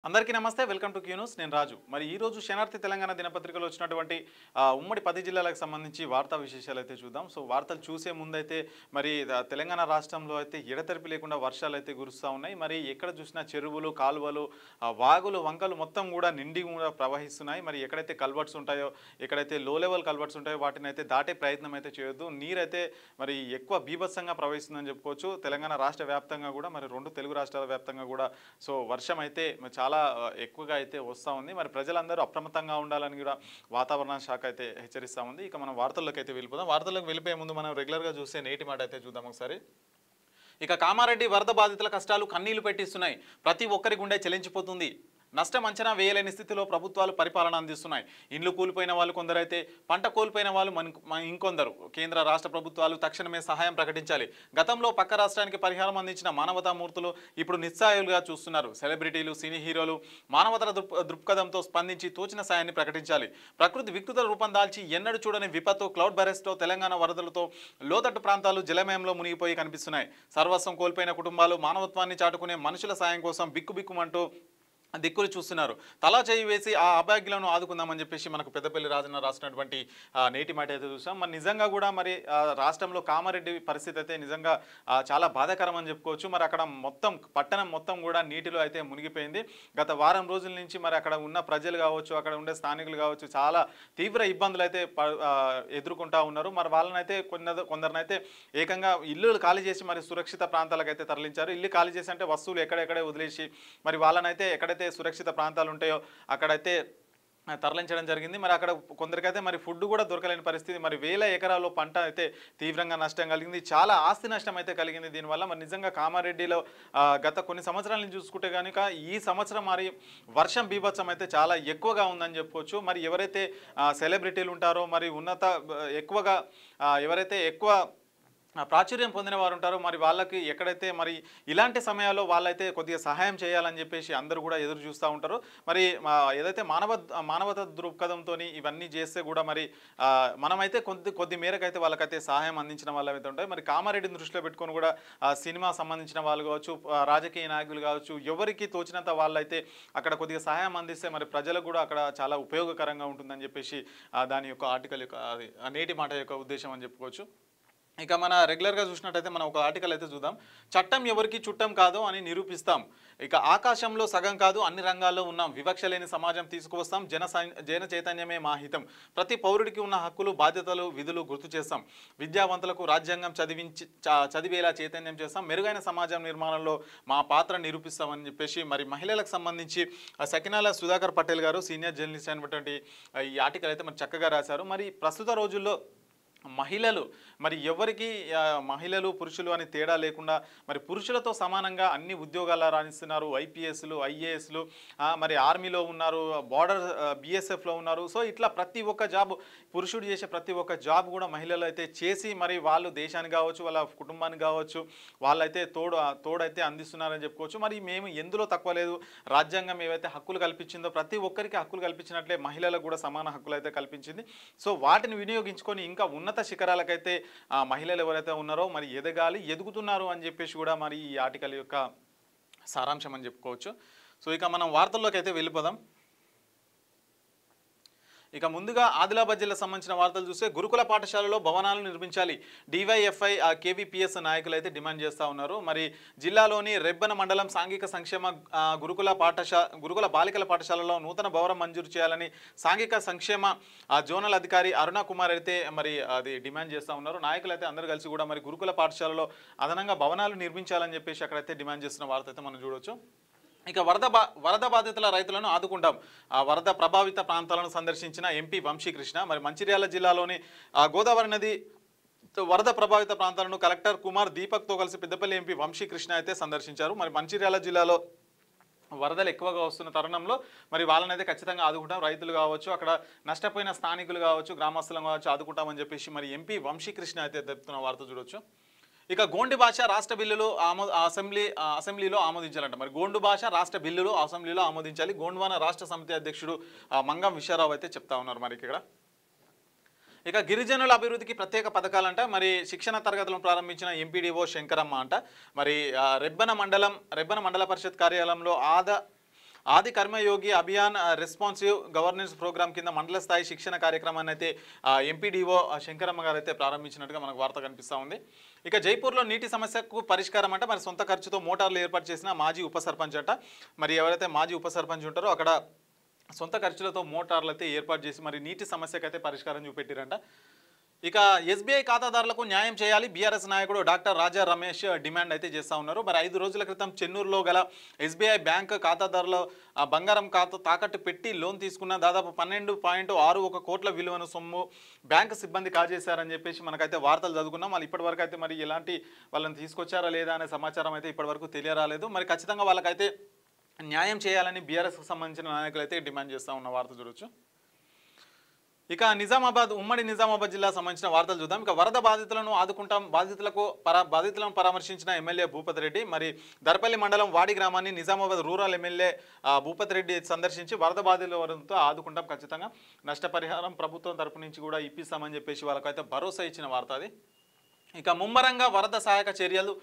అందరికీ నమస్తే, welcome to Q news. నేను రాజు. మరి ఈ రోజు శనార్థి తెలంగాణ దినపత్రికలో వచ్చినటువంటి ఉమ్మడి 10 జిల్లాలకు సంబంధించి వార్తా విశేషాలు అయితే చూద్దాం. సో వార్తలు చూసే ముందైతే మరి తెలంగాణ రాష్ట్రంలో అయితే ఎడతెరిపి లేకుండా వర్షాలు అయితే కురుస్తూ ఉన్నాయి. మరి ఎక్కడ చూసినా చెరువులు, కాలువలు, వాగులు, వంకలు మొత్తం కూడా నిండి కూడా ప్రవహిస్తున్నాయి. మరి ఎక్కడైతే కల్వర్ట్స్ ఉంటాయో, ఎక్కడైతే లో లెవెల్ కల్వర్ట్స్ ఉంటాయో వాటిని అయితే దాటే ప్రయత్నం అయితే చేయొద్దు. నీరైతే మరి ఎక్కువ బీభత్సంగా ప్రవహిస్తుందని చెప్పుకోవచ్చు. తెలంగాణ రాష్ట్ర వ్యాప్తంగా కూడా, మరి 2 తెలుగు రాష్ట్రాల వ్యాప్తంగా కూడా సో వర్షం అయితే చాలా ఎక్కువగా అయితే వస్తూ ఉంది. మరి ప్రజలందరూ అప్రమత్తంగా ఉండాలని కూడా వాతావరణ శాఖ అయితే హెచ్చరిస్తూ ఉంది. ఇక మనం వార్తల్లోకి అయితే వెళ్ళిపోదాం. వార్తల్లోకి వెళ్ళిపోయే ముందు మనం రెగ్యులర్గా చూసే నేటి మాట అయితే చూద్దాం ఒకసారి. ఇక కామారెడ్డి వరద బాధితుల కష్టాలు కన్నీళ్లు పెట్టిస్తున్నాయి. ప్రతి ఒక్కరి గుండె చెలించిపోతుంది. నష్టం అంచనా వేయలేని స్థితిలో ప్రభుత్వాలు పరిపాలన అందిస్తున్నాయి. ఇండ్లు కూలిపోయిన వాళ్ళు కొందరైతే, పంట కోల్పోయిన వాళ్ళు ఇంకొందరు. కేంద్ర రాష్ట్ర ప్రభుత్వాలు తక్షణమే సహాయం ప్రకటించాలి. గతంలో పక్క రాష్ట్రానికి పరిహారం అందించిన మానవతామూర్తులు ఇప్పుడు నిస్సహాయులుగా చూస్తున్నారు. సెలబ్రిటీలు, సినీ హీరోలు మానవతా దృక్పథంతో స్పందించి తోచిన సాయాన్ని ప్రకటించాలి. ప్రకృతి వికృత రూపం దాల్చి ఎన్నడూ చూడని విపత్తు క్లౌడ్ బరెస్ట్తో తెలంగాణ వరదలతో లోతట్టు ప్రాంతాలు జలమయంలో మునిగిపోయి కనిపిస్తున్నాయి. సర్వస్వం కోల్పోయిన కుటుంబాలు మానవత్వాన్ని చాటుకునే మనుషుల సాయం కోసం బిక్కుబిక్కుమంటూ దిక్కులు చూస్తున్నారు. తలా చేయి వేసి ఆ అభాగ్యులను ఆదుకుందామని చెప్పేసి మనకు పెద్దపల్లి రాజన్న రాసినటువంటి నేటి మాట అయితే చూసాం. మరి నిజంగా కూడా మరి రాష్ట్రంలో కామారెడ్డి పరిస్థితి అయితే నిజంగా చాలా బాధాకరం అని చెప్పుకోవచ్చు. మరి అక్కడ మొత్తం పట్టణం మొత్తం కూడా నీటిలో అయితే మునిగిపోయింది. గత వారం రోజుల నుంచి మరి అక్కడ ఉన్న ప్రజలు కావచ్చు, అక్కడ ఉండే స్థానికులు కావచ్చు, చాలా తీవ్ర ఇబ్బందులు అయితే ఎదుర్కొంటా ఉన్నారు. మరి వాళ్ళనైతే కొందరినైతే ఏకంగా ఇల్లు ఖాళీ చేసి మరి సురక్షిత ప్రాంతాలకు అయితే తరలించారు. ఇల్లు ఖాళీ చేసి అంటే వస్తువులు ఎక్కడెక్కడే వదిలేసి మరి వాళ్ళనైతే ఎక్కడైతే సురక్షిత ప్రాంతాలు ఉంటాయో అక్కడైతే తరలించడం జరిగింది. మరి అక్కడ కొందరికైతే మరి ఫుడ్ కూడా దొరకలేని పరిస్థితి. మరి వేల ఎకరాల్లో పంట అయితే తీవ్రంగా నష్టం కలిగింది. చాలా ఆస్తి నష్టం అయితే కలిగింది దీనివల్ల. మరి నిజంగా కామారెడ్డిలో గత కొన్ని సంవత్సరాల నుంచి చూసుకుంటే కనుక ఈ సంవత్సరం మరి వర్షం బీభత్సం అయితే చాలా ఎక్కువగా ఉందని చెప్పుకోవచ్చు. మరి ఎవరైతే సెలబ్రిటీలు ఉంటారో, మరి ఎక్కువగా ఎవరైతే ఎక్కువ ప్రాచుర్యం పొందిన వారు ఉంటారో మరి వాళ్ళకి ఎక్కడైతే మరి ఇలాంటి సమయాల్లో వాళ్ళైతే కొద్దిగా సహాయం చేయాలని చెప్పేసి అందరూ కూడా ఎదురు చూస్తూ ఉంటారు. మరి ఏదైతే మానవత దృక్పథంతో ఇవన్నీ చేస్తే కూడా మరి మనమైతే కొద్ది మేరకు అయితే వాళ్ళకైతే సహాయం అందించిన వాళ్ళు అయితే ఉంటాయి. మరి కామారెడ్డిని దృష్టిలో పెట్టుకొని కూడా సినిమా సంబంధించిన వాళ్ళు కావచ్చు, రాజకీయ నాయకులు కావచ్చు, ఎవరికి తోచినంత వాళ్ళైతే అక్కడ కొద్దిగా సహాయం అందిస్తే మరి ప్రజలకు కూడా అక్కడ చాలా ఉపయోగకరంగా ఉంటుందని చెప్పేసి దాని యొక్క ఆర్టికల్ యొక్క నేటి మాట యొక్క ఉద్దేశం అని చెప్పుకోవచ్చు. ఇక మన రెగ్యులర్గా చూసినట్టయితే మనం ఒక ఆర్టికల్ అయితే చూద్దాం. చట్టం ఎవరికి చుట్టం కాదో అని నిరూపిస్తాం. ఇక ఆకాశంలో సగం కాదు, అన్ని రంగాల్లో ఉన్నాం. వివక్ష లేని సమాజం తీసుకువస్తాం. జన చైతన్యమే మా హితం. ప్రతి పౌరుడికి ఉన్న హక్కులు, బాధ్యతలు, విధులు గుర్తు చేస్తాం. విద్యావంతులకు రాజ్యాంగం చదివేలా చైతన్యం చేస్తాం. మెరుగైన సమాజం నిర్మాణంలో మా పాత్ర నిరూపిస్తామని చెప్పేసి మరి మహిళలకు సంబంధించి సకినాల సుధాకర్ పటేల్ గారు, సీనియర్ జర్నలిస్ట్ అయినటువంటి ఈ ఆర్టికల్ అయితే మరి చక్కగా రాశారు. మరి ప్రస్తుత రోజుల్లో మహిళలు మరి ఎవరికి మహిళలు పురుషులు అని తేడా లేకుండా మరి పురుషులతో సమానంగా అన్ని ఉద్యోగాల్లో రాణిస్తున్నారు. ఐపీఎస్లు, ఐఏఎస్లు, మరి ఆర్మీలో ఉన్నారు, బార్డర్ బిఎస్ఎఫ్లో ఉన్నారు. సో ఇట్లా ప్రతి ఒక్క జాబ్, పురుషుడు చేసే ప్రతి ఒక్క జాబ్ కూడా మహిళలు అయితే చేసి మరి వాళ్ళు దేశానికి కావచ్చు, వాళ్ళ కుటుంబానికి కావచ్చు, వాళ్ళైతే తోడైతే అందిస్తున్నారని చెప్పుకోవచ్చు. మరి మేము ఎందులో తక్కువ లేదు. రాజ్యాంగం ఏవైతే హక్కులు కల్పించిందో ప్రతి ఒక్కరికి హక్కులు కల్పించినట్లే మహిళలకు కూడా సమాన హక్కులు అయితే కల్పించింది. సో వాటిని వినియోగించుకొని ఇంకా ఉన్నత శిఖరాలకైతే మహిళలు ఎవరైతే ఉన్నారో మరి ఎదుగుతున్నారు అని చెప్పేసి కూడా మరి ఈ ఆర్టికల్ యొక్క సారాంశం అని చెప్పుకోవచ్చు. సో ఇక మనం వార్తల్లోకి అయితే వెళ్ళిపోదాం. ఇక ముందుగా ఆదిలాబాద్ జిల్లా సంబంధించిన వార్తలు చూస్తే గురుకుల పాఠశాలలో భవనాలు నిర్మించాలి. డివైఎఫ్ఐ కేవీపీఎస్ నాయకులు అయితే డిమాండ్ చేస్తూ ఉన్నారు. మరి జిల్లాలోని రెబ్బన మండలం సాంఘిక సంక్షేమ గురుకుల బాలికల పాఠశాలలో నూతన భవనం మంజూరు చేయాలని సాంఘిక సంక్షేమ జోనల్ అధికారి అరుణ కుమార్ అయితే మరి అది డిమాండ్ చేస్తూ ఉన్నారు. నాయకులు అయితే అందరూ కలిసి కూడా మరి గురుకుల పాఠశాలలో అదనంగా భవనాలు నిర్మించాలని చెప్పేసి అక్కడైతే డిమాండ్ చేస్తున్న వార్త అయితే మనం చూడవచ్చు. ఇక వరద బాధితుల రైతులను ఆదుకుంటాం. వరద ప్రభావిత ప్రాంతాలను సందర్శించిన ఎంపీ వంశీకృష్ణ. మరి మంచిర్యాల జిల్లాలోని గోదావరి నది వరద ప్రభావిత ప్రాంతాలను కలెక్టర్ కుమార్ దీపక్తో కలిసి పెద్దపల్లి ఎంపీ వంశీకృష్ణ అయితే సందర్శించారు. మరి మంచిర్యాల జిల్లాలో వరదలు ఎక్కువగా వస్తున్న తరుణంలో మరి వాళ్ళనైతే ఖచ్చితంగా ఆదుకుంటాం. రైతులు కావచ్చు, అక్కడ నష్టపోయిన స్థానికులు కావచ్చు, గ్రామస్తులు కావచ్చు, ఆదుకుంటామని చెప్పేసి మరి ఎంపీ వంశీకృష్ణ అయితే చెప్తున్న వార్త చూడొచ్చు. ఇక గోండి భాష రాష్ట్ర బిల్లులు అసెంబ్లీలో ఆమోదించాలంట. మరి గోండు భాష రాష్ట్ర బిల్లులు అసెంబ్లీలో ఆమోదించాలి. గోండ్వాన రాష్ట్ర సమితి అధ్యక్షుడు మంగం విశ్వరావు అయితే చెప్తా ఉన్నారు. మరి ఇక్కడ ఇక గిరిజనుల అభివృద్ధికి ప్రత్యేక పథకాలంట. మరి శిక్షణ తరగతులను ప్రారంభించిన ఎంపీడీఓ శంకరమ్మ అంట. మరి రెబ్బన మండల పరిషత్ కార్యాలయంలో ఆది కర్మయోగి అభియాన్ రెస్పాన్సివ్ గవర్నెన్స్ ప్రోగ్రామ్ కింద మండల స్థాయి శిక్షణ కార్యక్రమాన్ని అయితే ఎంపీడీఓ శంకరమ్మ గారు అయితే ప్రారంభించినట్టుగా మనకు వార్త కనిపిస్తూ ఉంది. ఇక జైపూర్లో నీటి సమస్యకు పరిష్కారం అంటే మరి సొంత ఖర్చుతో మోటార్లు ఏర్పాటు చేసిన మాజీ ఉప సర్పంచ్ అంట. మరి ఎవరైతే మాజీ ఉప సర్పంచ్ ఉంటారో అక్కడ సొంత ఖర్చులతో మోటార్లు అయితే ఏర్పాటు చేసి మరి నీటి సమస్యకైతే పరిష్కారం చూపెట్టిరంట. ఇక ఎస్బీఐ ఖాతాదారులకు న్యాయం చేయాలి బీఆర్ఎస్ నాయకుడు డాక్టర్ రాజా రమేష్ డిమాండ్ అయితే చేస్తూ ఉన్నారు. మరి 5 రోజుల క్రితం చెన్నూరులో గల ఎస్బీఐ బ్యాంక్ ఖాతాదారుల బంగారం ఖాతా తాకట్టు పెట్టి లోన్ తీసుకున్న దాదాపు 12.61 కోట్ల విలువను సొమ్ము బ్యాంకు సిబ్బంది కాజేశారని చెప్పేసి మనకైతే వార్తలు చదువుకున్నాం. వాళ్ళు ఇప్పటివరకు అయితే మరి ఎలాంటి వాళ్ళని తీసుకొచ్చారా లేదా అనే సమాచారం అయితే ఇప్పటివరకు తెలియరాలేదు. మరి ఖచ్చితంగా వాళ్ళకైతే న్యాయం చేయాలని బీఆర్ఎస్కు సంబంధించిన నాయకులు అయితే డిమాండ్ చేస్తూ ఉన్న వార్త చూడొచ్చు. ఇక నిజామాబాద్ ఉమ్మడి నిజామాబాద్ జిల్లా సంబంధించిన వార్తలు చూద్దాం. ఇక వరద బాధితులను ఆదుకుంటాం బాధితులను పరామర్శించిన ఎమ్మెల్యే భూపతి రెడ్డి. మరి దర్పల్లి మండలం వాడి గ్రామాన్ని నిజామాబాద్ రూరల్ ఎమ్మెల్యే భూపతి రెడ్డి సందర్శించి వరద బాధితులతో ఆదుకుంటాం, ఖచ్చితంగా నష్టపరిహారం ప్రభుత్వం తరపు నుంచి కూడా ఇప్పిస్తామని చెప్పేసి వాళ్ళకైతే భరోసా ఇచ్చిన వార్త అది. ఇక ముమ్మరంగా వరద సహాయక చర్యలు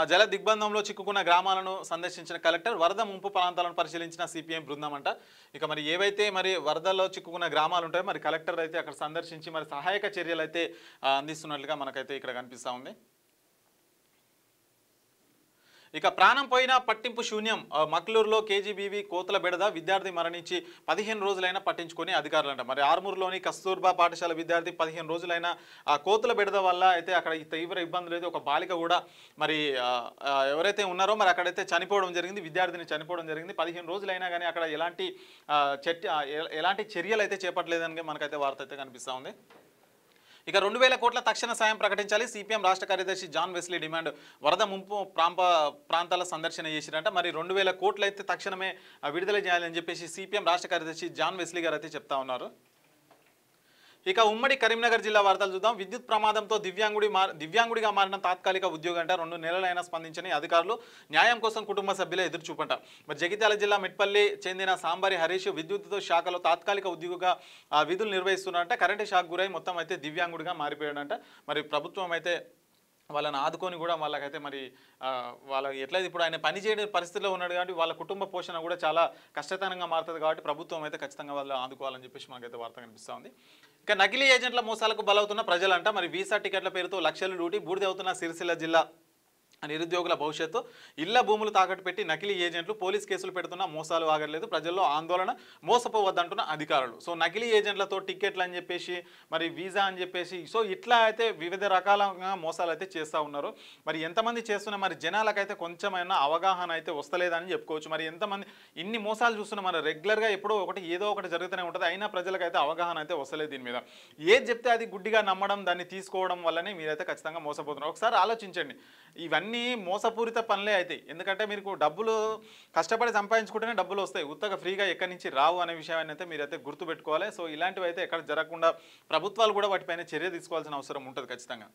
జల దిగ్బంధంలో చిక్కుకున్న గ్రామాలను సందర్శించిన కలెక్టర్, వరద ముంపు ప్రాంతాలను పరిశీలించిన సిపిఎం బృందం అంట. ఇక మరి ఏవైతే మరి వరదల్లో చిక్కుకున్న గ్రామాలు ఉంటాయో మరి కలెక్టర్ అయితే అక్కడ సందర్శించి మరి సహాయక చర్యలు అయితే అందిస్తున్నట్లుగా మనకైతే ఇక్కడ కనిపిస్తూ ఉంది. ఇక ప్రాణం పోయినా పట్టింపు శూన్యం, మక్లూరులో కేజీబీవీ కోతుల బెడద, విద్యార్థి మరణించి 15 రోజులైనా పట్టించుకొని అధికారులంట. మరి ఆర్మూర్లోని కస్తూర్బా పాఠశాల విద్యార్థి 15 రోజులైన ఆ కోతుల బెడద వల్ల అయితే అక్కడ తీవ్ర ఇబ్బందులు అయితే ఒక బాలిక కూడా మరి ఎవరైతే ఉన్నారో మరి అక్కడైతే చనిపోవడం జరిగింది, విద్యార్థిని చనిపోవడం జరిగింది. 15 రోజులైనా కానీ అక్కడ ఎలాంటి చర్యలు అయితే చేపట్టలేదని మనకైతే వార్త అయితే కనిపిస్తూ ఉంది. ఇక 2000 కోట్ల తక్షణ సాయం ప్రకటించాలి, సిపిఎం రాష్ట్ర కార్యదర్శి జాన్ వెస్లీ డిమాండ్. వరద ముంపు ప్రాంతాల సందర్శన చేసిరంట. మరి 2000 కోట్లు అయితే తక్షణమే విడుదల చేయాలని చెప్పేసి సిపిఎం రాష్ట్ర కార్యదర్శి జాన్ వెస్లీ గారు అయితే చెప్తా ఉన్నారు. ఇక ఉమ్మడి కరీంనగర్ జిల్లా వార్తలు చూద్దాం. విద్యుత్ ప్రమాదంతో దివ్యాంగుడిగా మారిన తాత్కాలిక ఉద్యోగి అంట. 2 నెలలైనా స్పందించని అధికారులు, న్యాయం కోసం కుటుంబ సభ్యులే ఎదురుచూపంట. మరి జగిత్యాల జిల్లా మెట్పల్లి చెందిన సాంబారి హరీష్ విద్యుత్ శాఖలో తాత్కాలిక ఉద్యోగిగా విధులు నిర్వహిస్తున్నారంట. కరెంటు షాక్ గురై మొత్తం అయితే దివ్యాంగుడిగా మారిపోయాడంట. మరి ప్రభుత్వం అయితే వాళ్ళని ఆదుకొని కూడా వాళ్ళకైతే మరి వాళ్ళకి ఎట్లయితే ఇప్పుడు ఆయన పని చేయని పరిస్థితిలో ఉన్నాడు కాబట్టి వాళ్ళ కుటుంబ పోషణ కూడా చాలా కష్టతరంగా మారుతుంది కాబట్టి ప్రభుత్వం అయితే ఖచ్చితంగా వాళ్ళు ఆదుకోవాలని చెప్పేసి మనకైతే వార్త కనిపిస్తూ ఉంది. ఇక నకిలీ ఏజెంట్ల మోసాలకు బలవుతున్న ప్రజలంట. మరి వీసా టికెట్ల పేరుతో లక్షలు లూటి బూడిదవుతున్న సిరిసిల్ల జిల్లా నిరుద్యోగుల భవిష్యత్తు, ఇళ్ల భూములు తాకట్టు పెట్టి నకిలీ ఏజెంట్లు పోలీస్ కేసులు పెడుతున్న మోసాలు ఆగలేదు, ప్రజల్లో ఆందోళన, మోసపోవద్దంటున్న అధికారులు. సో నకిలీ ఏజెంట్లతో టికెట్లు అని చెప్పేసి మరి వీసా అని చెప్పేసి సో ఇట్లా అయితే వివిధ రకాలుగా మోసాలు అయితే చేస్తూ ఉన్నారు. మరి ఎంతమంది చేస్తున్నా మరి జనాలకైతే కొంచెమైనా అవగాహన అయితే వస్తలేదని చెప్పుకోవచ్చు. మరి ఎంతమంది ఇన్ని మోసాలు చూస్తున్నా మరి రెగ్యులర్గా ఎప్పుడో ఏదో ఒకటి జరుగుతూనే ఉంటుంది, అయినా ప్రజలకైతే అవగాహన అయితే వస్తలేదు దీని మీద. ఏది చెప్తే అది గుడ్డిగా నమ్మడం, దాన్ని తీసుకోవడం వల్లనే మీరైతే ఖచ్చితంగా మోసపోతున్నారు. ఒకసారి ఆలోచించండి, ఇవన్నీ మోసపూరిత పనులే అవుతాయి. ఎందుకంటే మీకు డబ్బులు కష్టపడి సంపాదించుకుంటేనే డబ్బులు వస్తాయి, ఉత్తగా ఫ్రీగా ఎక్కడి నుంచి రావు అనే విషయాన్ని అయితే మీరైతే గుర్తుపెట్టుకోవాలి. సో ఇలాంటివి అయితే ఎక్కడ జరగకుండా ప్రభుత్వాలు కూడా వాటిపైన చర్య తీసుకోవాల్సిన అవసరం ఉంటుంది ఖచ్చితంగా.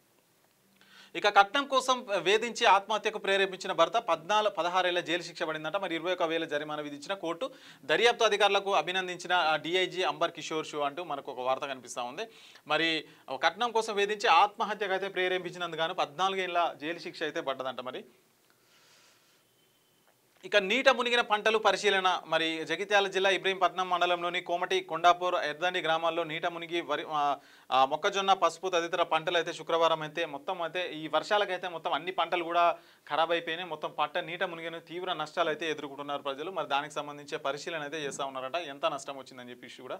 ఇక కట్నం కోసం వేధించి ఆత్మహత్యకు ప్రేరేపించిన భర్త 16 ఏళ్ల జైలు శిక్ష పడిందంట. మరి 21,000 జరిమానా విధించిన కోర్టు. దర్యాప్తు అధికారులకు అభినందించిన డీఐజీ అంబర్ కిషోర్ షో అంటూ మనకు ఒక వార్త కనిపిస్తూ ఉంది. మరి కట్నం కోసం వేధించి ఆత్మహత్యకు అయితే ప్రేరేపించినందుకు గాను 14 ఏళ్ల జైలు శిక్ష అయితే పడ్డదంట. మరి ఇక నీట మునిగిన పంటలు పరిశీలన. మరి జగిత్యాల జిల్లా ఇబ్రహీంపట్నం మండలంలోని కోమటి, కొండాపూర్, ఎర్దండి గ్రామాల్లో నీట మునిగి మొక్కజొన్న, పసుపు తదితర పంటలు అయితే శుక్రవారం అయితే మొత్తం అయితే ఈ వర్షాలకైతే మొత్తం అన్ని పంటలు కూడా ఖరాబ్ అయిపోయినాయి. మొత్తం పంట నీట మునిగిన తీవ్ర నష్టాలు అయితే ఎదుర్కొంటున్నారు ప్రజలు. మరి దానికి సంబంధించే పరిశీలన అయితే చేస్తూ ఉన్నారట, ఎంత నష్టం వచ్చిందని చెప్పేసి కూడా.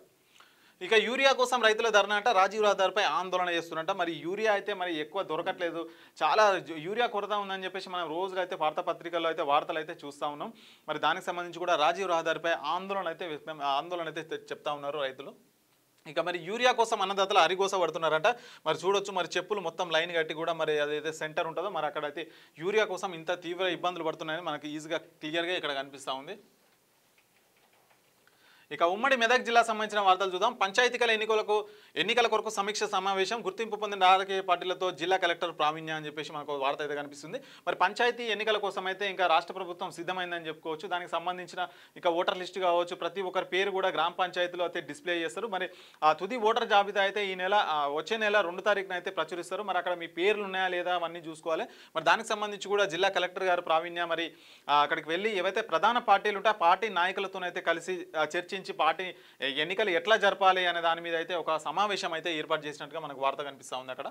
ఇక యూరియా కోసం రైతుల ధర్నా అంట. రాజీవ్ రహదారిపై ఆందోళన చేస్తున్నట్ట. మరి యూరియా అయితే మరి ఎక్కువ దొరకట్లేదు, చాలా యూరియా కొరత ఉందని చెప్పేసి మనం రోజుగా అయితే వార్తాపత్రికల్లో అయితే వార్తలు అయితే చూస్తూ ఉన్నాం. మరి దానికి సంబంధించి కూడా రాజీవ్ రహదారిపై ఆందోళన అయితే చెప్తా ఉన్నారు రైతులు. ఇక మరి యూరియా కోసం అన్నదాతలు అరిగోస పడుతున్నారంట. మరి చూడొచ్చు, మరి చెప్పులు మొత్తం లైన్ కట్టి కూడా మరి అదైతే సెంటర్ ఉంటుందో మరి అక్కడైతే యూరియా కోసం ఇంత తీవ్ర ఇబ్బందులు పడుతున్నాయని మనకి ఈజీగా క్లియర్గా ఇక్కడ కనిపిస్తూ ఉంది. ఇక ఉమ్మడి మెదక్ జిల్లా సంబంధించిన వార్తలు చూద్దాం. పంచాయతీల ఎన్నికల కొరకు సమీక్ష సమావేశం, గుర్తింపు పొందిన రాజకీయ పార్టీలతో జిల్లా కలెక్టర్ ప్రావీణ్య అని చెప్పేసి మనకు వార్త అయితే కనిపిస్తుంది. మరి పంచాయతీ ఎన్నికల కోసం అయితే ఇంకా రాష్ట్ర ప్రభుత్వం సిద్ధమైందని చెప్పుకోవచ్చు. దానికి సంబంధించిన ఇక ఓటర్ లిస్ట్ కావచ్చు, ప్రతి ఒక్కరి పేరు కూడా గ్రామ పంచాయతీలో అయితే డిస్ప్లే చేస్తారు. మరి ఆ తుది ఓటర్ జాబితా అయితే ఈ నెల వచ్చే నెల 2వ తారీఖున అయితే ప్రచురిస్తారు. మరి అక్కడ మీ పేర్లు ఉన్నాయా లేదా అవన్నీ చూసుకోవాలి. మరి దానికి సంబంధించి కూడా జిల్లా కలెక్టర్ గారు ప్రావీణ్య మరి అక్కడికి వెళ్ళి ఏవైతే ప్రధాన పార్టీలు ఉంటే ఆ పార్టీ నాయకులతోనైతే కలిసి చర్చించి పార్టీ ఎన్నికలు ఎట్లా జరపాలి అనే దాని మీద అయితే ఒక సమావేశం అయితే ఏర్పాటు చేసినట్టుగా మనకు వార్త కనిపిస్తూ ఉంది అక్కడ.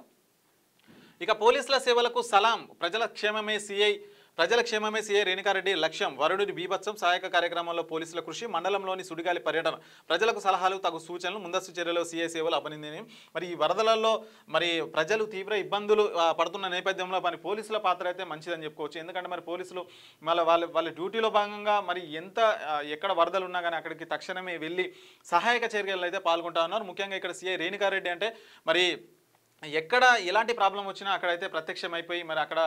ఇక పోలీసుల సేవలకు సలాం, ప్రజల క్షేమమే సీఐ రేణుకారెడ్డి లక్ష్యం, వరుడిని బీభత్సం, సహాయక కార్యక్రమంలో పోలీసుల కృషి, మండలంలోని సుడిగాలి పర్యటన, ప్రజలకు సలహాలు తగు సూచనలు, ముందస్తు చర్యలో సీఐ సేవలు అభినందనీయం. మరి ఈ వరదలలో మరి ప్రజలు తీవ్ర ఇబ్బందులు పడుతున్న నేపథ్యంలో మరి పోలీసుల పాత్ర అయితే మంచిదని చెప్పుకోవచ్చు. ఎందుకంటే మరి పోలీసులు మళ్ళీ వాళ్ళ డ్యూటీలో భాగంగా మరి ఎక్కడ వరదలు ఉన్నా కానీ అక్కడికి తక్షణమే వెళ్ళి సహాయక చర్యలు అయితే పాల్గొంటా ఉన్నారు. ముఖ్యంగా ఇక్కడ సీఐ రేణుకారెడ్డి అంటే మరి ఎక్కడ ఎలాంటి ప్రాబ్లం వచ్చినా అక్కడైతే ప్రత్యక్షమైపోయి మరి అక్కడ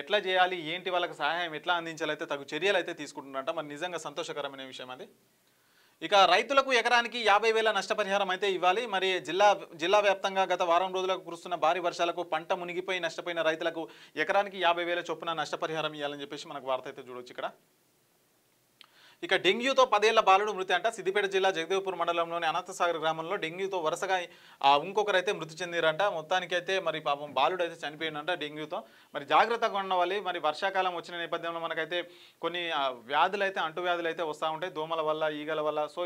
ఎట్లా చేయాలి, ఏంటి, వాళ్ళకి సహాయం ఎట్లా అందించాలైతే తగు చర్యలు అయితే తీసుకుంటున్నారంట. మరి నిజంగా సంతోషకరమైన విషయం అది. ఇక రైతులకు ఎకరానికి 50,000 నష్టపరిహారం అయితే ఇవ్వాలి. మరి జిల్లా వ్యాప్తంగా గత వారం రోజులకు కురుస్తున్న భారీ వర్షాలకు పంట మునిగిపోయి నష్టపోయిన రైతులకు ఎకరానికి 50,000 చొప్పున నష్టపరిహారం ఇవ్వాలని చెప్పేసి మనకు వార్త అయితే చూడవచ్చు ఇక్కడ. ఇక డెంగ్యూతో 10 ఏళ్ల బాలుడు మృతి అంట. సిద్దిపేట జిల్లా జగదేవ్పూర్ మండలంలోని అనంతసాగర్ గ్రామంలో డెంగ్యూతో వరుసగా ఇంకొకరైతే మృతి చెందిరంట. మొత్తానికి అయితే మరి పాపం బాలుడు అయితే చనిపోయిందంట డెంగ్యూతో. మరి జాగ్రత్తగా ఉండాలి. మరి వర్షాకాలం వచ్చిన నేపథ్యంలో మనకైతే కొన్ని వ్యాధులు అయితే అంటువ్యాధులు అయితే వస్తూ ఉంటాయి, దోమల వల్ల, ఈగల వల్ల. సో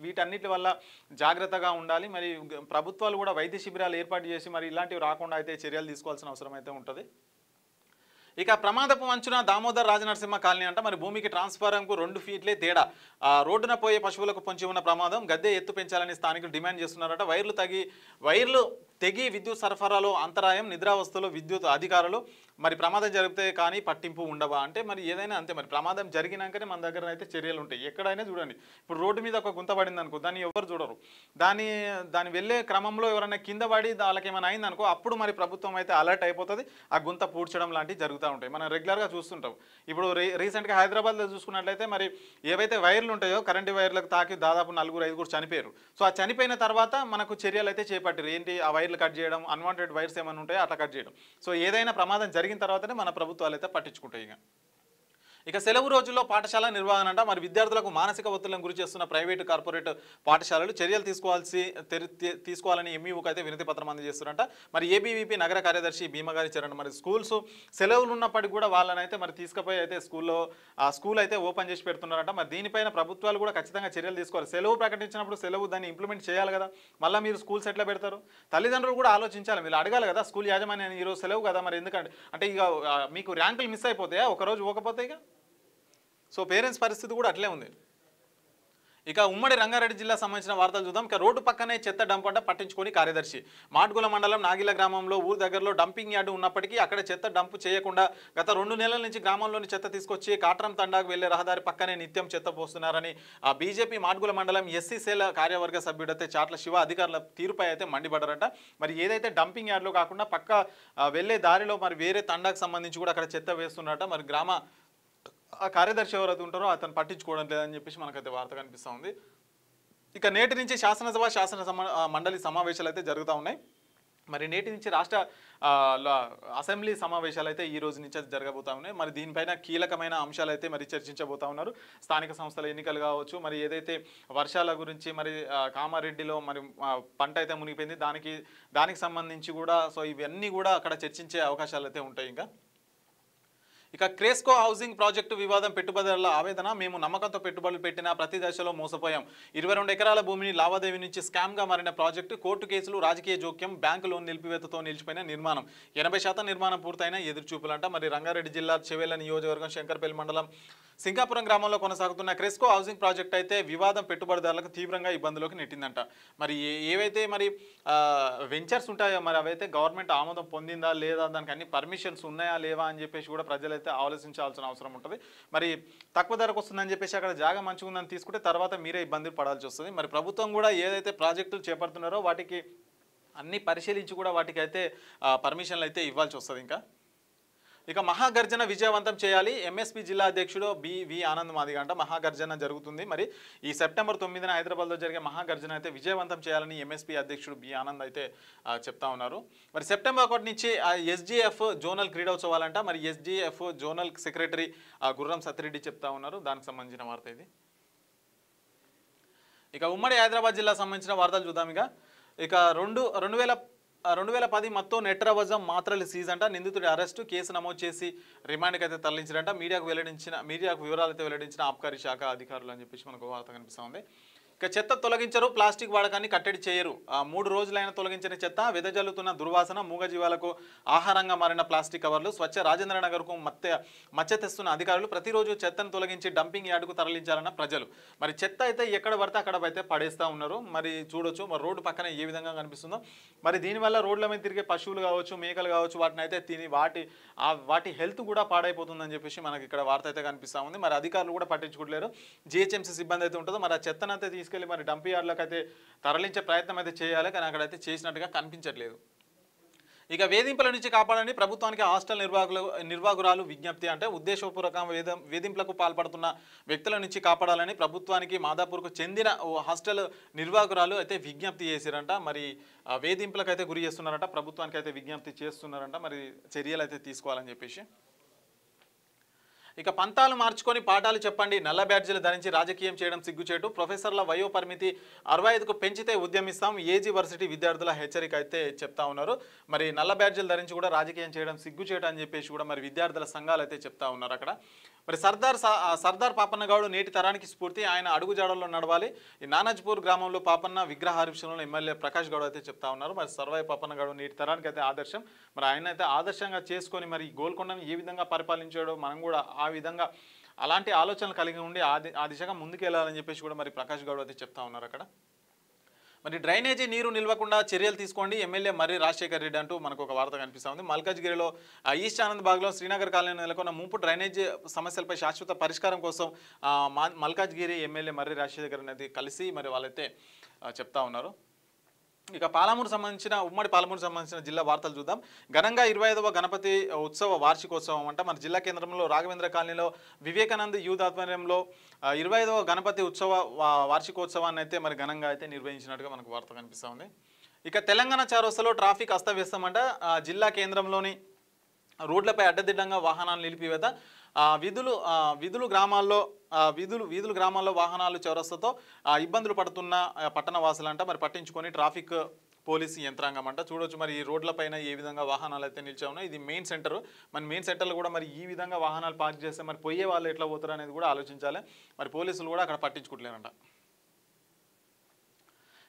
వీటన్నిటి వల్ల జాగ్రత్తగా ఉండాలి. మరి ప్రభుత్వాలు కూడా వైద్య శిబిరాలు ఏర్పాటు చేసి మరి ఇలాంటివి రాకుండా అయితే చర్యలు తీసుకోవాల్సిన అవసరం అయితే ఉంటుంది. ఇక ప్రమాదపు అంచున దామోదర్ రాజనరసింహ కాలనీ అంట. మరి భూమికి ట్రాన్స్ఫారంకు 2 ఫీట్లే తేడా, రోడ్డున పోయే పశువులకు పొంచి ఉన్న ప్రమాదం, గద్దె ఎత్తు పెంచాలని స్థానికులు డిమాండ్ చేస్తున్నారట. వైర్లు తెగి విద్యుత్ సరఫరాలో అంతరాయం, నిద్రావస్థలో విద్యుత్ అధికారులు మరి ప్రమాదం జరిగితే కానీ పట్టింపు ఉండవా అంటే మరి ఏదైనా అంతే. మరి ప్రమాదం జరిగినాకనే మన దగ్గర అయితే చర్యలు ఉంటాయి. ఎక్కడైనా చూడండి, ఇప్పుడు రోడ్డు మీద ఒక గుంత పడింది అనుకో, దాన్ని ఎవరు చూడరు. దాని వెళ్ళే క్రమంలో ఎవరైనా కింద పడి వాళ్ళకి ఏమైనా అయింది అనుకో, అప్పుడు మరి ప్రభుత్వం అయితే అలర్ట్ అయిపోతుంది, ఆ గుంత పూడ్చడం లాంటివి జరుగుతూ ఉంటాయి. మనం రెగ్యులర్గా చూస్తుంటాం. ఇప్పుడు రీసెంట్గా హైదరాబాద్లో చూసుకున్నట్లయితే మరి ఏవైతే వైర్లు ఉంటాయో కరెంటు వైర్లకు తాకి దాదాపు 4-5 చనిపోయారు. సో ఆ చనిపోయిన తర్వాత మనకు చర్యలు అయితే చేపట్టారు. ఏంటి, ఆ వైర్లు కట్ చేయడం, అన్వాంటెడ్ వైర్స్ ఏమైనా ఉంటాయో అట్లా కట్ చేయడం. సో ఏదైనా ప్రమాదం జరిగిన తర్వాతనే మన ప్రభుత్వాలు అయితే పట్టించుకుంటాయి. ఇక సెలవు రోజుల్లో పాఠశాల నిర్వహణ అంట. మరి విద్యార్థులకు మానసిక ఒత్తిళ్లను గురి చేస్తున్న ప్రైవేటు కార్పొరేట్ పాఠశాలలు చర్యలు తీసుకోవాలని ఎంఈఓకి అయితే వినతి పత్రం అందజేస్తున్నారంట. మరి ఏబీవీపీ నగర కార్యదర్శి భీమగారి చరణ్ మరి స్కూల్స్ సెలవులు ఉన్నప్పటికీ కూడా వాళ్ళని అయితే మరి తీసుకుపోయి అయితే స్కూల్ అయితే ఓపెన్ చేసి పెడుతున్నారంట. మరి దీనిపైన ప్రభుత్వాలు కూడా ఖచ్చితంగా చర్యలు తీసుకోవాలి. సెలవు ప్రకటించినప్పుడు సెలవు దాన్ని ఇంప్లిమెంట్ చేయాలి కదా. మళ్ళీ మీరు స్కూల్స్ ఎట్లా పెడతారు? తల్లిదండ్రులు కూడా ఆలోచించాలి. మీరు అడగాలి కదా, స్కూల్ యాజమాన్యాన్ని ఈరోజు సెలవు కదా, మరి ఎందుకంటే అంటే ఇక మీకు ర్యాంకులు మిస్ అయిపోతాయా ఒకరోజు పోకపోతే? ఇక సో పేరెంట్స్ పరిస్థితి కూడా అట్లే ఉంది. ఇక ఉమ్మడి రంగారెడ్డి జిల్లా సంబంధించిన వార్తలు చూద్దాం. ఇక రోడ్డు పక్కనే చెత్త డంప్ అంట, పట్టించుకొని కార్యదర్శి. మాడ్గుల మండలం నాగిల గ్రామంలో ఊరు దగ్గరలో డంపింగ్ యార్డు ఉన్నప్పటికీ అక్కడ చెత్త డంప్ చేయకుండా గత 2 నెలల నుంచి గ్రామంలోని చెత్త తీసుకొచ్చి కాట్రం తండాకు వెళ్లే రహదారి పక్కనే నిత్యం చెత్త పోస్తున్నారని ఆ బీజేపీ మాడ్గుల మండలం ఎస్సీ సేల కార్యవర్గ సభ్యుడైతే చాట్ల శివ అధికారుల తీరుపై అయితే మండిపడ్డారట. మరి ఏదైతే డంపింగ్ యార్డులో కాకుండా పక్క వెళ్లే దారిలో మరి వేరే తండాకు సంబంధించి కూడా అక్కడ చెత్త వేస్తున్నారట. మరి గ్రామ ఆ కార్యదర్శి ఎవరైతే ఉంటారో అతను పట్టించుకోవడం లేదని చెప్పేసి మనకైతే వార్త కనిపిస్తూ ఉంది. ఇక నేటి నుంచి శాసన మండలి సమావేశాలు అయితే జరుగుతూ ఉన్నాయి. మరి నేటి నుంచి రాష్ట్ర అసెంబ్లీ సమావేశాలు అయితే ఈ రోజు నుంచి జరగబోతా ఉన్నాయి. మరి దీనిపైన కీలకమైన అంశాలు అయితే మరి చర్చించబోతా ఉన్నారు. స్థానిక సంస్థల ఎన్నికలు కావచ్చు, మరి ఏదైతే వర్షాల గురించి మరి కామారెడ్డిలో మరి పంట అయితే మునిగిపోయింది, దానికి సంబంధించి కూడా సో ఇవన్నీ కూడా అక్కడ చర్చించే అవకాశాలు అయితే ఉంటాయి. ఇక క్రేస్కో హౌసింగ్ ప్రాజెక్టు వివాదం, పెట్టుబడుల ఆవేదన. మేము నమ్మకంతో పెట్టుబడులు పెట్టిన ప్రతి దశలో మోసపోయాం. 22 ఎకరాల భూమిని లావాదేవీ నుంచి స్కామ్గా మారిన ప్రాజెక్టు, కోర్టు కేసులు, రాజకీయ జోక్యం, బ్యాంకు లోన్ నిలిపివేతతో నిలిచిపోయిన నిర్మాణం. 80% నిర్మాణం పూర్తయిన ఎదురుచూపులంట. మరి రంగారెడ్డి జిల్లా చెవేళ్ల నియోజకవర్గం శంకర్పల్లి మండలం సింగాపురం గ్రామంలో కొనసాగుతున్న క్రెస్కో హౌసింగ్ ప్రాజెక్ట్ అయితే వివాదం పెట్టుబడిదారులకు తీవ్రంగా ఇబ్బందులోకి నెట్టిందంట. మరి ఏవైతే మరి వెంచర్స్ ఉంటాయో మరి అవైతే గవర్నమెంట్ ఆమోదం పొందిందా లేదా, దానికి అన్ని పర్మిషన్స్ ఉన్నాయా లేవా అని చెప్పేసి కూడా ప్రజలైతే ఆలోచించాల్సిన అవసరం ఉంటుంది. మరి తక్కువ ధరకు వస్తుందని చెప్పేసి అక్కడ జాగా మంచిగా ఉందని తీసుకుంటే తర్వాత మీరే ఇబ్బందులు పడాల్సి వస్తుంది. మరి ప్రభుత్వం కూడా ఏదైతే ప్రాజెక్టులు చేపడుతున్నారో వాటికి అన్ని పరిశీలించి కూడా వాటికి అయితే పర్మిషన్లు అయితే ఇవ్వాల్సి వస్తుంది. ఇక మహాగర్జన విజయవంతం చేయాలి. ఎంఎస్పీ జిల్లా అధ్యక్షుడు బివి ఆనంద్ మాదిగ అంట. మహాగర్జన జరుగుతుంది. మరి ఈ సెప్టెంబర్ 9న హైదరాబాద్లో జరిగే మహాగర్జన అయితే విజయవంతం చేయాలని ఎంఎస్పీ అధ్యక్షుడు బి ఆనంద్ అయితే చెప్తా ఉన్నారు. మరి సెప్టెంబర్ 1 నుంచి ఎస్జీఎఫ్ జోనల్ క్రీడోత్సవాలంట. మరి ఎస్జీఎఫ్ జోనల్ సెక్రటరీ గుర్రం సత్తిరెడ్డి చెప్తా ఉన్నారు. దానికి సంబంధించిన వార్త ఇది. ఇక ఉమ్మడి హైదరాబాద్ జిల్లా సంబంధించిన వార్తలు చూద్దాం. ఇక 2010 మత్తో నెట్రవజం మాత్రలు సీజ్ అంట. నిందితుడి అరెస్టు, కేసు నమోదు చేసి రిమాండ్కి అయితే తరలించారంట. మీడియాకు వివరాలు అయితే వెల్లడించిన ఆబ్కారీ శాఖ అధికారులు అని చెప్పేసి మనకు వార్త కనిపిస్తూ ఉంది. ఇక చెత్త తొలగించరు, ప్లాస్టిక్ వాడకాన్ని కట్టడి చేయరు. 3 రోజులైన తొలగించిన చెత్త, వెదజల్లుతున్న దుర్వాసన, మూగజీవాలకు ఆహారంగా మారిన ప్లాస్టిక్ కవర్లు, స్వచ్ఛ రాజేంద్రనగర్కు మచ్చ తెస్తున్న అధికారులు. ప్రతిరోజు చెత్తను తొలగించి డంపింగ్ యార్డుకు తరలించాలన్న ప్రజలు. మరి చెత్త అయితే ఎక్కడ పడితే అక్కడ అయితే పడేస్తూ ఉన్నారు. మరి చూడొచ్చు మరి రోడ్డు పక్కన ఏ విధంగా కనిపిస్తుందో. మరి దీనివల్ల రోడ్ల మీద తిరిగే పశువులు కావచ్చు, మేకలు కావచ్చు, వాటిని అయితే తిని వాటి హెల్త్ కూడా పాడైపోతుందని చెప్పేసి మనకి ఇక్కడ వార్త అయితే కనిపిస్తూ ఉంది. మరి అధికారులు కూడా పట్టించుకోవట్లేరు. జిహెచ్ఎంసీ సిబ్బంది అయితే ఉంటుందో మరి ఆ చెత్తను అయితే తీసుకెళ్ళి మరి డంప్ యార్డ్లకు అయితే తరలించే ప్రయత్నం అయితే చేయాలి. కానీ అక్కడైతే చేసినట్టుగా కనిపించట్లేదు. ఇక వేధింపుల నుంచి కాపాడని ప్రభుత్వానికి హాస్టల్ నిర్వాహకురాలు విజ్ఞప్తి. అంటే ఉద్దేశపూర్వక వేధింపులకు పాల్పడుతున్న వ్యక్తుల నుంచి కాపాడాలని ప్రభుత్వానికి మాదాపూర్కు చెందిన హాస్టల్ నిర్వాహకురాలు అయితే విజ్ఞప్తి చేశారంట. మరి వేధింపులకు అయితే గురి చేస్తున్నారంట. ప్రభుత్వానికి అయితే విజ్ఞప్తి చేస్తున్నారంట. మరి చర్యలు అయితే తీసుకోవాలని చెప్పేసి. ఇక పంతాలు మార్చుకొని పాఠాలు చెప్పండి, నల్ల బ్యాడ్జీలు ధరించి రాజకీయం చేయడం సిగ్గుచేటు. ప్రొఫెసర్ల వయో పరిమితి 65కు పెంచితే ఉద్యమిస్తాం. ఏజీ వర్సిటీ విద్యార్థుల హెచ్చరిక అయితే చెప్తా ఉన్నారు. మరి నల్ల బ్యాడ్జీలు ధరించి కూడా రాజకీయం చేయడం సిగ్గుచేటు అని చెప్పేసి కూడా మరి విద్యార్థుల సంఘాలు అయితే చెప్తా ఉన్నారు అక్కడ. మరి సర్దార్ పాపన్న గౌడ్ నేటి తరానికి స్ఫూర్తి, ఆయన అడుగుజాడల్లో నడవాలి. ఈ నానాజ్పూర్ గ్రామంలో పాపన్న విగ్రహావిష్కరణలో ఎమ్మెల్యే ప్రకాష్ గౌడ్ అయితే చెప్తా ఉన్నారు. మరి సర్వాయి పాపన్న గౌడ్ నేటి తరానికి అయితే ఆదర్శం. మరి ఆయన అయితే ఆదర్శంగా చేసుకొని మరి గోల్కొండను ఏ విధంగా పరిపాలించాడో మనం కూడా ఆ విధంగా అలాంటి ఆలోచనలు కలిగి ఉండి ఆ దిశగా ముందుకెళ్లాలని చెప్పేసి కూడా మరి ప్రకాష్ గౌడ్ అయితే చెప్తా ఉన్నారు అక్కడ. మరి డ్రైనేజీ నీరు నిల్వకుండా చర్యలు తీసుకోండి, ఎమ్మెల్యే మర్రి రాజశేఖర్ రెడ్డి అంటూ మనకు ఒక వార్త కనిపిస్తూ ఉంది. మల్కాజ్గిరిలో ఈస్ట్ ఆనంద్ బాగ్లో శ్రీనగర్ కాలనీ నెలకొన్న ముంపు డ్రైనేజీ సమస్యలపై శాశ్వత పరిష్కారం కోసం మల్కాజ్గిరి ఎమ్మెల్యే మర్రి రాజశేఖర్ అనేది కలిసి మరి వాళ్ళైతే చెప్తా ఉన్నారు. ఇక ఉమ్మడి పాలమూరు సంబంధించిన జిల్లా వార్తలు చూద్దాం. ఘనంగా 25వ గణపతి ఉత్సవ వార్షికోత్సవం అంట. మరి జిల్లా కేంద్రంలో రాఘవేంద్ర కాలనీలో వివేకానంద్ యూత్ ఆధ్వర్యంలో 25వ గణపతి ఉత్సవ వార్షికోత్సవాన్ని అయితే మరి ఘనంగా అయితే నిర్వహించినట్టుగా మనకు వార్త కనిపిస్తూ ఉంది. ఇక తెలంగాణ చౌరస్తాలో ట్రాఫిక్ అస్తవ్యస్తం అంట. జిల్లా కేంద్రంలోని రోడ్లపై అడ్డదిడ్డంగా వాహనాలు నిలిపివేత, వీధులు గ్రామాల్లో వాహనాలు చౌరస్తతో ఇబ్బందులు పడుతున్న పట్టణ వాసులంట. మరి పట్టించుకొని ట్రాఫిక్ పోలీసు యంత్రాంగం అంట. చూడొచ్చు మరి ఈ రోడ్లపైన ఏ విధంగా వాహనాలు అయితే నిలిచా ఉన్నాయి. ఇది మెయిన్ సెంటర్. మన మెయిన్ సెంటర్లో కూడా మరి ఈ విధంగా వాహనాలు పార్క్ చేస్తే మరి పోయే వాళ్ళు ఎట్లా పోతారు అనేది కూడా ఆలోచించాలి. మరి పోలీసులు కూడా అక్కడ పట్టించుకోవట్లేరంట.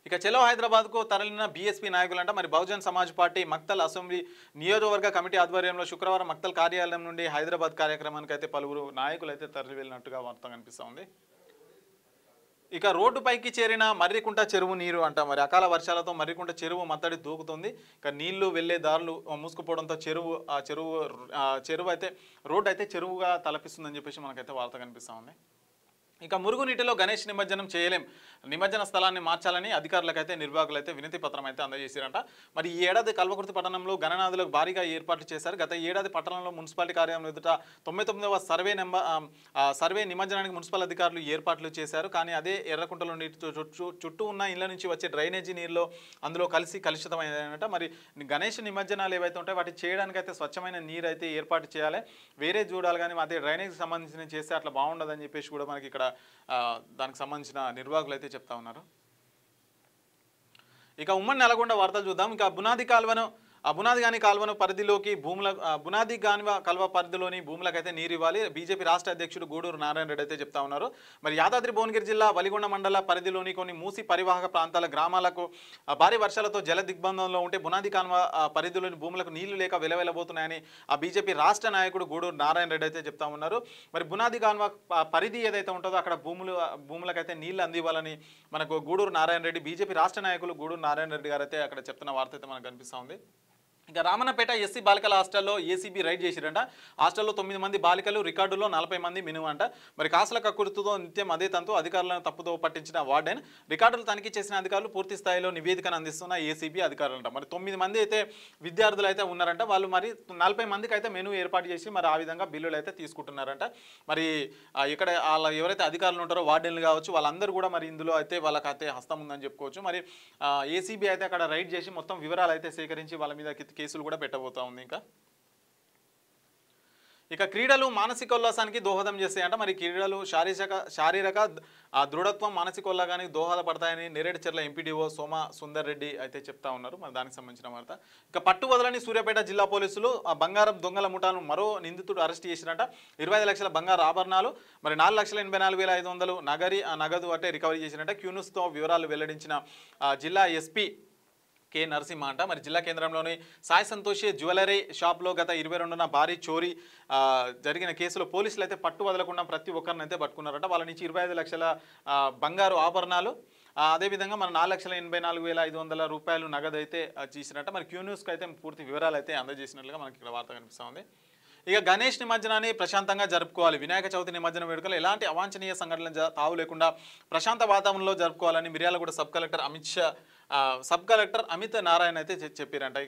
ఇక చలో హైదరాబాద్కు తరలిన బీఎస్పీ నాయకులంట. మరి బహుజన్ సమాజ్ పార్టీ మక్తల్ అసెంబ్లీ నియోజకవర్గ కమిటీ ఆధ్వర్యంలో శుక్రవారం మక్తల్ కార్యాలయం నుండి హైదరాబాద్ కార్యక్రమానికి అయితే పలువురు నాయకులు అయితే తరలి వెళ్ళినట్టుగా వార్త కనిపిస్తూ ఉంది. ఇక రోడ్డుపైకి చేరిన మర్రికుంట చెరువు నీరు అంట. మరి అకాల వర్షాలతో మర్రికుంట చెరువు మత్తడి దూకుతుంది. ఇక నీళ్లు వెళ్లే దారులు మూసుకుపోవడంతో రోడ్డు అయితే చెరువుగా తలపిస్తుందని చెప్పేసి మనకైతే వార్త కనిపిస్తూ ఉంది. ఇక మురుగునీటిలో గణేష్ నిమజ్జనం చేయలేం, నిమజ్జన స్థలాన్ని మార్చాలని అధికారులకైతే నిర్వాహకులు అయితే వినతి పత్రం అయితే అందజేశారంట. మరి ఈ ఏడాది కల్వకుర్తి పట్టణంలో గణనాథులకు భారీగా ఏర్పాట్లు చేశారు. గత ఏడాది పట్టణంలో మున్సిపాలిటీ కార్యాలయం ఎదుట 99వ సర్వే నిమజ్జనానికి మున్సిపల్ అధికారులు ఏర్పాట్లు చేశారు. కానీ అదే ఎర్రకుంటలో నీటితో చుట్టూ ఉన్న ఇళ్ల నుంచి వచ్చే డ్రైనేజీ నీరులో అందులో కలుషితమైనట. మరి గణేష్ నిమజ్జనాలు ఏవైతే ఉంటాయో వాటి చేయడానికైతే స్వచ్ఛమైన నీరు అయితే ఏర్పాటు చేయాలి, వేరే చూడాలి. కానీ అదే డ్రైనేజీకి సంబంధించిన చేస్తే అట్లా బాగుండదని చెప్పేసి కూడా మనకి ఇక్కడ దానికి సంబంధించిన నిర్వాహకులు అయితే చెప్తా ఉన్నారు. ఇక ఉమ్మడి నల్గొండ వార్తలు చూద్దాం. ఇక బునాది కాల్వను పరిధిలోకి బునాది కాల్వ పరిధిలోని భూములకైతే నీరు ఇవ్వాలి. బీజేపీ రాష్ట్ర అధ్యక్షుడు గూడూరు నారాయణ రెడ్డి అయితే చెప్తా ఉన్నారు. మరి యాదాద్రి భువనగిరి జిల్లా వలిగొండ మండల పరిధిలోని కొన్ని మూసి పరివాహక ప్రాంతాల గ్రామాలకు భారీ వర్షాలతో జల దిగ్బంధంలో ఉంటే బునాది కాల్వ పరిధిలోని భూములకు నీళ్లు లేక వెలవెలబోతున్నాయని ఆ బీజేపీ రాష్ట్ర నాయకుడు గూడూరు నారాయణ రెడ్డి అయితే చెప్తా ఉన్నారు. మరి బునాది కాల్వ పరిధి ఏదైతే ఉంటుందో అక్కడ భూములకైతే నీళ్లు అందివ్వాలని మనకు గూడూరు నారాయణ రెడ్డి, బీజేపీ రాష్ట్ర నాయకులు గూడూరు నారాయణ రెడ్డి గారు అయితే అక్కడ చెప్తున్న వార్త అయితే మనకు కనిపిస్తూ ఉంది. ఇక రామన్నపేట ఎస్సీ బాలికల హాస్టల్లో ఏసీబీ రైడ్ చేసిరంట. హాస్టల్లో 9 మంది బాలికలు, రికార్డులో 40 మంది మినిమం అంట. మరి కాసుల కక్కుర్తితో నిత్యం అదే తంతు అధికారులను తప్పుదో పట్టించిన వార్డెన్, రికార్డులు తనిఖీ చేసిన అధికారులు పూర్తి స్థాయిలో నివేదికను అందిస్తున్న ఏసీబీ అధికారులంట. మరి 9 మంది అయితే విద్యార్థులు అయితే ఉన్నారంట. వాళ్ళు మరి 40 మందికి అయితే మెనూ ఏర్పాటు చేసి మరి ఆ విధంగా బిల్లులు అయితే తీసుకుంటున్నారంట. మరి ఇక్కడ వాళ్ళ ఎవరైతే అధికారులు ఉంటారో వార్డెన్లు కావచ్చు, వాళ్ళందరూ కూడా మరి ఇందులో అయితే వాళ్ళకైతే హస్తం ఉందని చెప్పుకోవచ్చు. మరి ఏసీబీ అయితే అక్కడ రైడ్ చేసి మొత్తం వివరాలు అయితే సేకరించి వాళ్ళ మీద కేసులు కూడా పెట్టబోతా ఉంది. ఇక క్రీడలు మానసికోల్లాసానికి దోహదం చేస్తాయంట. మరి క్రీడలు శారీరక దృఢత్వం, మానసికోల్లాసానికి దోహదపడతాయని నేరేడుచెర్ల ఎంపీడీఓ సోమ సుందర్ రెడ్డి అయితే చెప్తా ఉన్నారు. మరి దానికి సంబంధించిన వార్త. ఇక పట్టు వదలని సూర్యాపేట జిల్లా పోలీసులు బంగారం దొంగల ముఠాను మరో నిందితుడు అరెస్ట్ చేసినట్ట. 25 లక్షల బంగారు ఆభరణాలు, మరి 4,84,500 నగదు అంటే రికవరీ చేసినట్ట. క్యూన్యూస్తో వివరాలు వెల్లడించిన జిల్లా ఎస్పీ కె నరసింహ అంట. మరి జిల్లా కేంద్రంలోని సాయి సంతోషి జ్యువెలరీ షాప్లో గత 22న భారీ చోరీ జరిగిన కేసులో పోలీసులు అయితే పట్టు వదలకుండా ప్రతి ఒక్కరిని అయితే పట్టుకున్నారంట. వాళ్ళ నుంచి 25 లక్షల బంగారు ఆభరణాలు, అదేవిధంగా మన 4,84,500 రూపాయలు నగదు అయితే చేసినట్ట. మరి క్యూన్యూస్కి అయితే పూర్తి వివరాలు అయితే అందజేసినట్లుగా మనకి ఇక్కడ వార్త కనిపిస్తుంది. ఇక గణేష్ నిమజ్జనాన్ని ప్రశాంతంగా జరుపుకోవాలి. వినాయక చవితి నిమజ్జన వేడుకలు ఎలాంటి అవాంఛనీయ సంఘటనలు తావు లేకుండా ప్రశాంత వాతావరణంలో జరుపుకోవాలని మిర్యాలగూడ సబ్ కలెక్టర్ అమిత్ నారాయణ అయితే చెప్పారంట.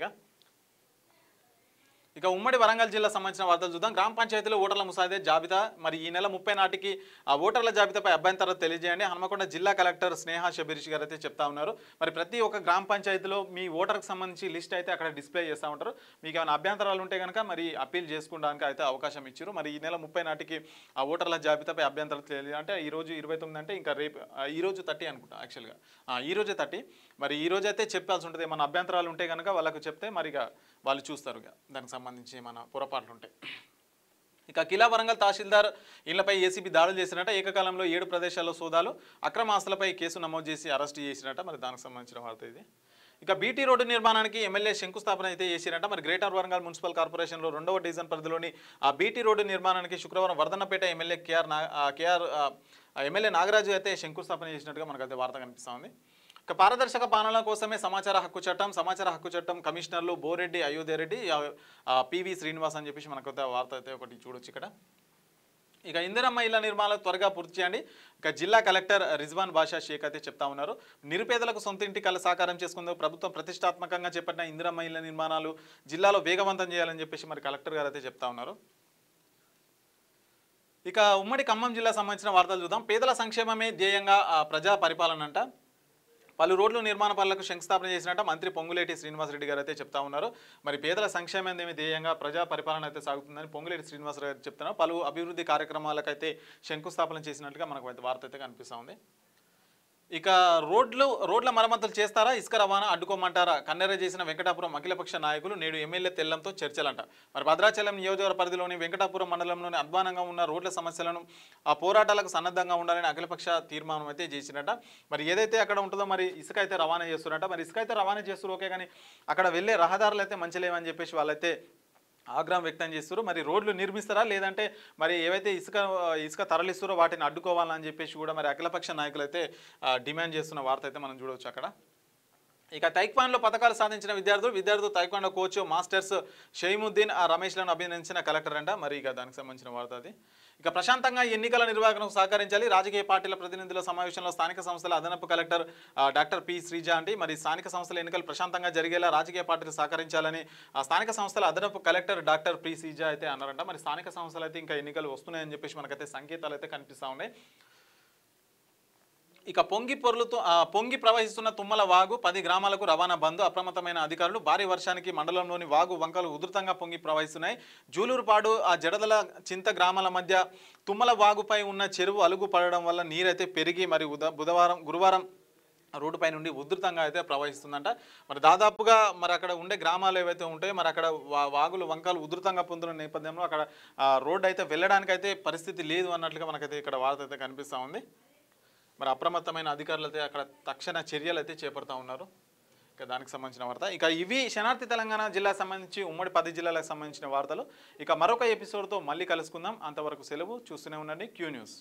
ఇక ఉమ్మడి వరంగల్ జిల్లా సంబంధించిన వార్తలు చూద్దాం. గ్రామ పంచాయతీలో ఓటర్ల ముసాయిదా జాబితా మరి ఈ నెల 30 నాటికి ఆ ఓటర్ల జాబితాపై అభ్యంతరాలు తెలియజేయండి. హనుమకొండ జిల్లా కలెక్టర్ స్నేహ శబరీష్ గారు అయితే చెప్తా ఉన్నారు. మరి ప్రతి ఒక్క గ్రామ పంచాయతీలో మీ ఓటర్కి సంబంధించి లిస్ట్ అయితే అక్కడ డిస్ప్లే చేస్తూ ఉంటారు. మీకు ఏమైనా అభ్యంతరాలు ఉంటే కనుక మరి అప్పీల్ చేసుకోవడానికి అయితే అవకాశం ఇచ్చారు. మరి ఈ నెల 30 నాటికి ఆ ఓటర్ల జాబితాపై అభ్యంతరాలు తెలియదు అంటే ఈరోజు 29 అంటే ఇంకా రేపు ఈరోజు 30 అనుకుంటా యాక్చువల్గా ఈరోజే 30. మరి ఈరోజు అయితే చెప్పాల్సి ఉంటుంది. ఏమైనా అభ్యంతరాలు ఉంటే కనుక వాళ్ళకు చెప్తే మరిగా వాళ్ళు చూస్తారు దానికి సంబంధించి ఏమైనా పొరపాట్లు ఉంటాయి. ఇక కిలా వరంగల్ తహసీల్దార్ ఇళ్లపై ఏసీబీ దాడులు చేసినట్ట. ఏకకాలంలో 7 ప్రదేశాల్లో సోదాలు, అక్రమ ఆస్తులపై కేసు నమోదు చేసి అరెస్ట్ చేసినట్ట. మరి దానికి సంబంధించిన వార్త ఇది. ఇక బీటీ రోడ్డు నిర్మాణానికి ఎమ్మెల్యే శంకుస్థాపన అయితే చేసినట్ట. మరి గ్రేటర్ వరంగల్ మున్సిపల్ కార్పొరేషన్లో 2వ డివిజన్ పరిధిలోని ఆ బీటీ రోడ్డు నిర్మాణానికి శుక్రవారం వర్ధన్నపేట ఎమ్మెల్యే నాగరాజు అయితే శంకుస్థాపన చేసినట్టుగా మనకైతే వార్త కనిపిస్తూ ఉంది. ఇక పారదర్శక పాలన కోసమే సమాచార హక్కు చట్టం కమిషనర్లు బోరెడ్డి అయోధ్యారెడ్డి, పివి శ్రీనివాస్ అని చెప్పేసి మనకైతే వార్త అయితే ఒకటి చూడొచ్చు ఇక్కడ. ఇక ఇందిరమ్మ ఇళ్ల నిర్మాణాలు త్వరగా పూర్తి చేయండి. ఇక జిల్లా కలెక్టర్ రిజ్వాన్ బాషా షేక్ అయితే చెప్తా ఉన్నారు. నిరుపేదలకు సొంత ఇంటి కల సాకారం చేసుకుందాం ప్రభుత్వం ప్రతిష్టాత్మకంగా చేపట్టిన ఇందిరమ్మ ఇళ్ల నిర్మాణాలు జిల్లాలో వేగవంతం చేయాలని చెప్పేసి మరి కలెక్టర్ గారు అయితే చెప్తా ఉన్నారు. ఇక ఉమ్మడి ఖమ్మం జిల్లా సంబంధించిన వార్తలు చూద్దాం. పేదల సంక్షేమమే ధ్యేయంగా ప్రజా పరిపాలన అంట. పలు రోడ్లు నిర్మాణ పనులకు శంకుస్థాపన చేసినట్టు మంత్రి పొంగులేటి శ్రీనివాసరెడ్డి గారు అయితే చెప్తా ఉన్నారు. మరి పేదల సంక్షేమమే ధ్యేయంగా ప్రజా పరిపాలన అయితే సాగుతుందని పొంగులేటి శ్రీనివాసరెడ్డి గారు చెప్తున్నారు. పలు అభివృద్ధి కార్యక్రమాలకైతే శంకుస్థాపన చేసినట్లుగా మనకు వార్త అయితే కనిపిస్తూ ఉంది. ఇక రోడ్ల మరమ్మతులు చేస్తారా, ఇసుక రవాణా అడ్డుకోమంటారా, కన్నెర చేసిన వెంకటాపురం అఖిలపక్ష నాయకులు నేడు ఎమ్మెల్యే తెల్లంతో చర్చలంట. మరి భద్రాచలం నియోజకవర్గ పరిధిలోని వెంకటాపురం మండలంలోని అధ్వానంగా ఉన్న రోడ్ల సమస్యలను ఆ పోరాటాలకు సన్నద్ధంగా ఉండాలని అఖిలపక్ష తీర్మానం అయితే చేసినట్ట. మరి ఏదైతే అక్కడ ఉంటుందో మరి ఇసుక అయితే రవాణా చేస్తున్నట్ట. మరి ఇసుక అయితే రవాణా చేస్తారు ఓకే, కానీ అక్కడ వెళ్ళే రహదారులు అయితే మంచి లేవని చెప్పేసి వాళ్ళైతే ఆగ్రహం వ్యక్తం చేస్తారు. మరి రోడ్లు నిర్మిస్తారా లేదంటే మరి ఏవైతే ఇసుక తరలిస్తారో వాటిని అడ్డుకోవాలని చెప్పేసి కూడా మరి అఖిలపక్ష నాయకులు అయితే డిమాండ్ చేస్తున్న వార్త అయితే మనం చూడవచ్చు అక్కడ. ఇక తైక్వాండోలో పథకాలు సాధించిన విద్యార్థులు తైక్వాండో కోచ్ మాస్టర్స్ షెయిముద్దీన్ రమేష్లను అభినందించిన కలెక్టర్ అంట. మరి ఇక దానికి సంబంధించిన వార్త అది. ఇక ప్రశాంతంగా ఎన్నికల నిర్వహణకు సహకరించాలి. రాజకీయ పార్టీల ప్రతినిధుల సమావేశంలో స్థానిక సంస్థల అదనపు కలెక్టర్ డాక్టర్ పి శ్రీజ అంటే మరి స్థానిక సంస్థల ఎన్నికలు ప్రశాంతంగా జరిగేలా రాజకీయ పార్టీలు సహకరించాలని స్థానిక సంస్థల అదనపు కలెక్టర్ డాక్టర్ పి శ్రీజ అయితే అన్నారంట. మరి స్థానిక సంస్థలు అయితే ఇంకా ఎన్నికలు వస్తున్నాయని చెప్పేసి మనకైతే సంకేతాలు అయితే కనిపిస్తూ ఉన్నాయి. ఇక పొంగి ప్రవహిస్తున్న తుమ్మల వాగు 10 గ్రామాలకు రవాణా బంద్. అప్రమత్తమైన అధికారులు. భారీ వర్షానికి మండలంలోని వాగు వంకలు ఉధృతంగా పొంగి ప్రవహిస్తున్నాయి. జూలూరుపాడు జడదల చింత గ్రామాల మధ్య తుమ్మల వాగుపై ఉన్న చెరువు అలుగు పడడం వల్ల నీరైతే పెరిగి మరి గురువారం రోడ్డుపై నుండి ఉధృతంగా అయితే ప్రవహిస్తుందంట. మరి దాదాపుగా మరి అక్కడ ఉండే గ్రామాలు ఏవైతే ఉంటాయో మరి అక్కడ వాగులు వంకలు ఉధృతంగా పొందుతున్న నేపథ్యంలో అక్కడ రోడ్డు అయితే వెళ్ళడానికైతే పరిస్థితి లేదు అన్నట్లుగా మనకైతే ఇక్కడ వార్త అయితే కనిపిస్తూ ఉంది. మరి అప్రమత్తమైన అధికారులు అయితే అక్కడ తక్షణ చర్యలు అయితే చేపడతా ఉన్నారు. ఇక దానికి సంబంధించిన వార్త. ఇక ఇవి శనార్థి తెలంగాణ జిల్లా సంబంధించి ఉమ్మడి 10 జిల్లాలకు సంబంధించిన వార్తలు. ఇక మరొక ఎపిసోడ్తో మళ్ళీ కలుసుకుందాం. అంతవరకు సెలవు. చూస్తూనే ఉండండి క్యూ న్యూస్.